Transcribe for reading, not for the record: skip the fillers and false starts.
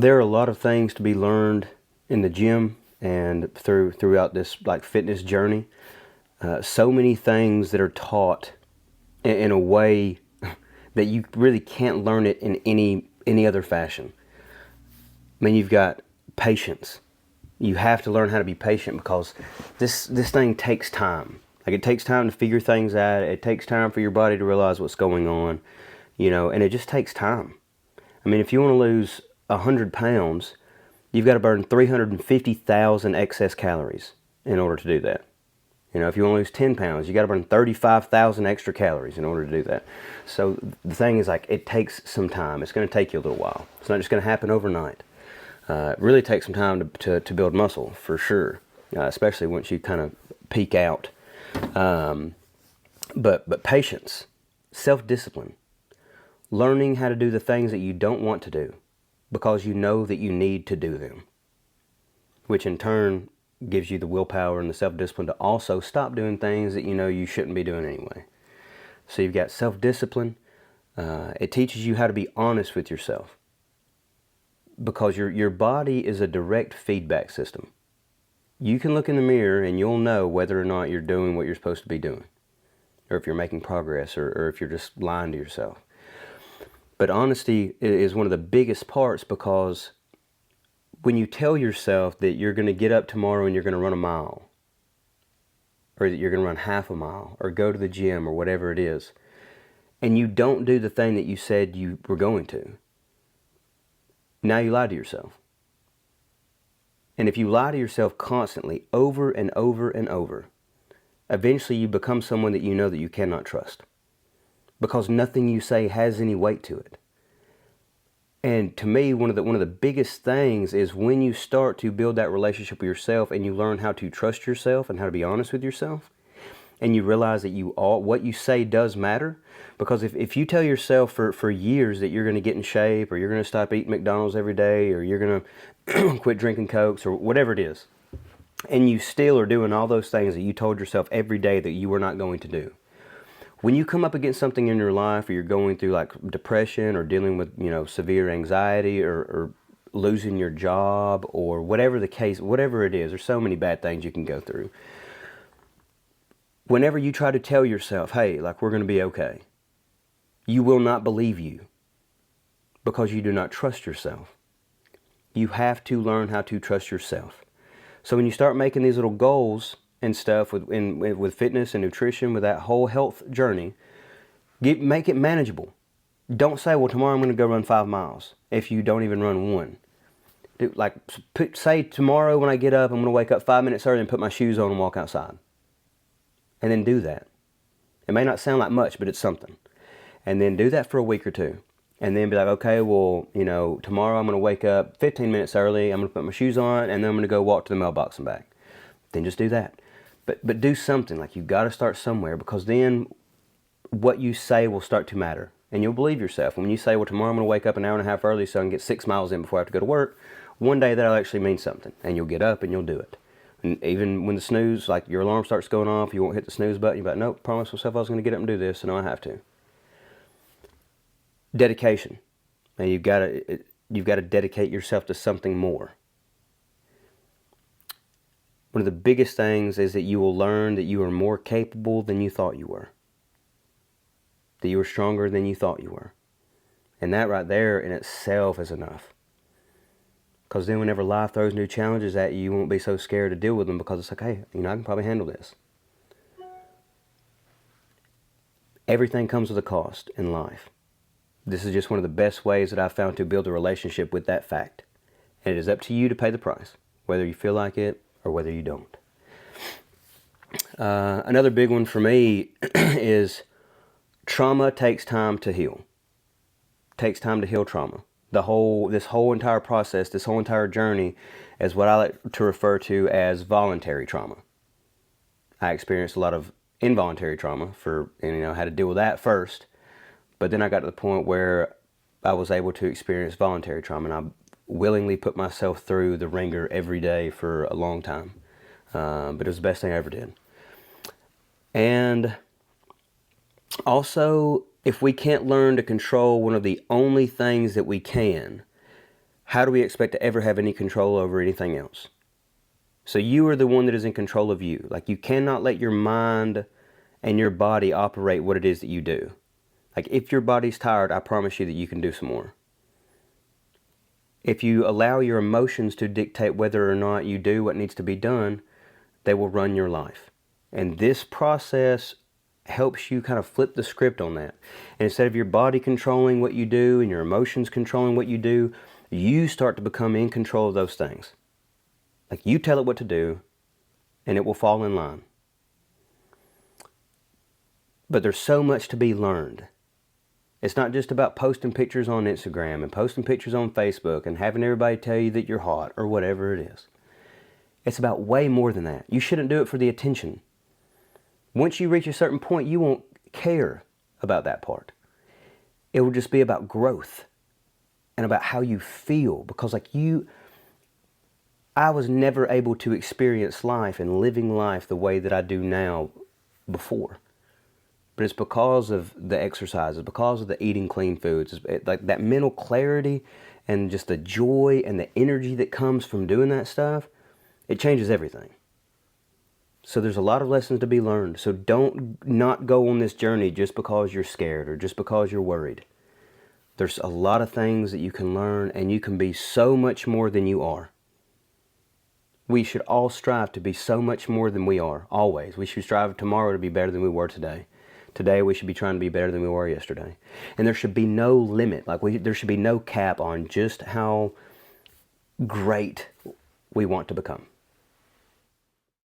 There are a lot of things to be learned in the gym and throughout this like fitness journey. So many things that are taught in a way that you really can't learn it in any other fashion. I mean, you've got patience. You have to learn how to be patient because this thing takes time. Like, it takes time to figure things out. It takes time for your body to realize what's going on, and it just takes time. I mean, if you want to lose 100 pounds, you've got to burn 350,000 excess calories in order to do that. If you want to lose 10 pounds, you got to burn 35,000 extra calories in order to do that. So the thing is, like, it takes some time. It's going to take you a little while. It's not just going to happen overnight. It really takes some time to build muscle, for sure, especially once you kind of peak out. But patience, self-discipline, learning how to do the things that you don't want to do because you know that you need to do them, which in turn gives you the willpower and the self-discipline to also stop doing things that you know you shouldn't be doing anyway. So you've got self-discipline. It teaches you how to be honest with yourself, because your body is a direct feedback system. You can look in the mirror and you'll know whether or not you're doing what you're supposed to be doing, or if you're making progress, or if you're just lying to yourself. But honesty is one of the biggest parts, because when you tell yourself that you're going to get up tomorrow and you're going to run a mile, or that you're going to run half a mile, or go to the gym, or whatever it is, and you don't do the thing that you said you were going to, now you lie to yourself. And if you lie to yourself constantly, over and over and over, eventually you become someone that you know that you cannot trust, because nothing you say has any weight to it. And to me, one of the biggest things is when you start to build that relationship with yourself, and you learn how to trust yourself and how to be honest with yourself, and you realize that what you say does matter. Because if you tell yourself for years that you're going to get in shape, or you're going to stop eating McDonald's every day, or you're going to quit drinking Cokes, or whatever it is, and you still are doing all those things that you told yourself every day that you were not going to do, when you come up against something in your life, or you're going through like depression, or dealing with severe anxiety, or losing your job, or whatever the case, whatever it is, there's so many bad things you can go through. Whenever you try to tell yourself, hey, like, we're going to be okay, you will not believe you, because you do not trust yourself. You have to learn how to trust yourself. So when you start making these little goals and stuff with fitness and nutrition, with that whole health journey, make it manageable. Don't say, well, tomorrow I'm going to go run 5 miles if you don't even run one. Say tomorrow when I get up, I'm going to wake up 5 minutes early and put my shoes on and walk outside. And then do that. It may not sound like much, but it's something. And then do that for a week or two. And then be like, okay, well, tomorrow I'm going to wake up 15 minutes early, I'm going to put my shoes on, and then I'm going to go walk to the mailbox and back. Then just do that. But do something. Like, you've got to start somewhere, because then what you say will start to matter. And you'll believe yourself. When you say, well, tomorrow I'm going to wake up an hour and a half early so I can get 6 miles in before I have to go to work, one day that'll actually mean something. And you'll get up and you'll do it. And even when the snooze, like your alarm starts going off, you won't hit the snooze button. You're like, nope, promised myself I was going to get up and do this, so now I have to. Dedication. Now you've got to dedicate yourself to something more. One of the biggest things is that you will learn that you are more capable than you thought you were. That you are stronger than you thought you were. And that right there in itself is enough. Because then whenever life throws new challenges at you, you won't be so scared to deal with them, because it's like, hey, I can probably handle this. Everything comes with a cost in life. This is just one of the best ways that I've found to build a relationship with that fact. And it is up to you to pay the price, whether you feel like it or whether you don't. Another big one for me is trauma takes time to heal. Takes time to heal trauma. This whole entire process, this whole entire journey is what I like to refer to as voluntary trauma. I experienced a lot of involuntary trauma and had to deal with that first. But then I got to the point where I was able to experience voluntary trauma, and I willingly put myself through the ringer every day for a long time. But it was the best thing I ever did. And also, if we can't learn to control one of the only things that we can, how do we expect to ever have any control over anything else? So you are the one that is in control of you. Like, you cannot let your mind and your body operate what it is that you do. Like, if your body's tired, I promise you that you can do some more. If you allow your emotions to dictate whether or not you do what needs to be done, they will run your life. And this process helps you kind of flip the script on that. And instead of your body controlling what you do and your emotions controlling what you do, you start to become in control of those things. Like, you tell it what to do, and it will fall in line. But there's so much to be learned. It's not just about posting pictures on Instagram and posting pictures on Facebook and having everybody tell you that you're hot or whatever it is. It's about way more than that. You shouldn't do it for the attention. Once you reach a certain point, you won't care about that part. It will just be about growth and about how you feel. Because I was never able to experience life and living life the way that I do now before. But it's because of the exercises, because of the eating clean foods. It's like that mental clarity and just the joy and the energy that comes from doing that stuff, it changes everything. So there's a lot of lessons to be learned. So don't not go on this journey just because you're scared or just because you're worried. There's a lot of things that you can learn, and you can be so much more than you are. We should all strive to be so much more than we are, always. We should strive tomorrow to be better than we were today. Today we should be trying to be better than we were yesterday. And there should be no limit. There should be no cap on just how great we want to become.